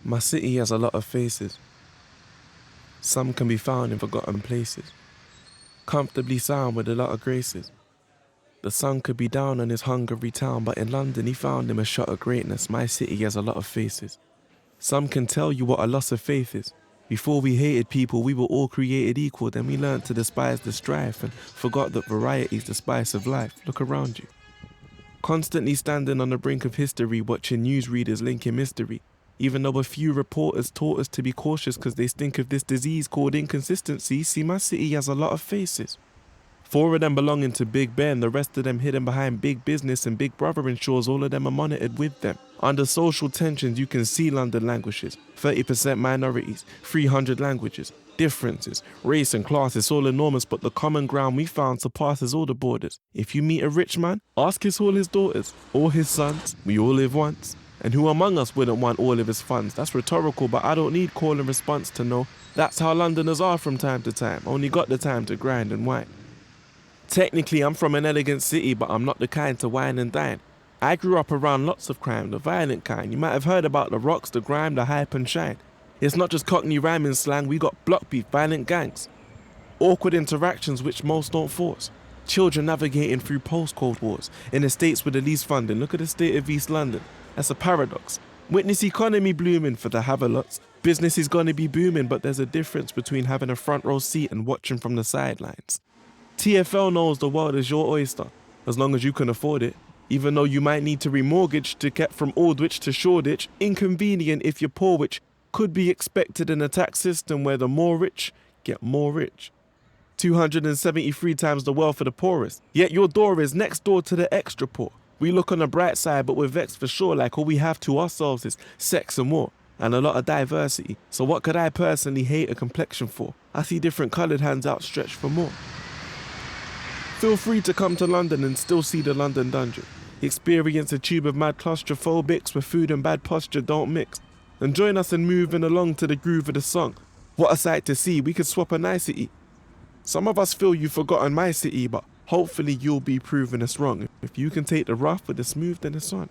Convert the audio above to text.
My city has a lot of faces. Some can be found in forgotten places. Comfortably sound with a lot of graces. The sun could be down on his Hungary town, but in London he found him a shot of greatness. My city has a lot of faces. Some can tell you what a loss of faith is. Before we hated people, we were all created equal. Then we learned to despise the strife and forgot that variety's the spice of life. Look around you. Constantly standing on the brink of history, watching newsreaders linking mystery. Even though a few reporters taught us to be cautious because they stink of this disease called inconsistency. See, my city has a lot of faces. 4 of them belonging to Big Ben, the rest of them hidden behind big business and Big Brother ensures all of them are monitored with them. Under social tensions, you can see London languishes. 30% minorities, 300 languages, differences, race and class, it's all enormous, but the common ground we found surpasses all the borders. If you meet a rich man, ask all his daughters, all his sons, we all live once. And who among us wouldn't want all of his funds? That's rhetorical, but I don't need call and response to know. That's how Londoners are from time to time, only got the time to grind and whine. Technically, I'm from an elegant city, but I'm not the kind to wine and dine. I grew up around lots of crime, the violent kind. You might have heard about the rocks, the grime, the hype and shine. It's not just Cockney rhyming slang, we got block beef, violent gangs. Awkward interactions which most don't force. Children navigating through post-Cold Wars. In the states with the least funding, look at the state of East London. That's a paradox. Witness economy blooming for the have-a-lots. Business is gonna be booming, but there's a difference between having a front row seat and watching from the sidelines. TfL knows the world is your oyster, as long as you can afford it. Even though you might need to remortgage to get from Aldwych to Shoreditch, inconvenient if you're poor, which could be expected in a tax system where the more rich get more rich. 273 times the wealth of the poorest, yet your door is next door to the extra poor. We look on the bright side, but we're vexed for sure, like all we have to ourselves is sex and war, and a lot of diversity. So what could I personally hate a complexion for? I see different coloured hands outstretched for more. Feel free to come to London and still see the London Dungeon. Experience a tube of mad claustrophobics where food and bad posture don't mix. And join us in moving along to the groove of the song. What a sight to see, we could swap a nicety. Some of us feel you've forgotten my city, but hopefully you'll be proving us wrong. If you can take the rough with the smooth, then it's on.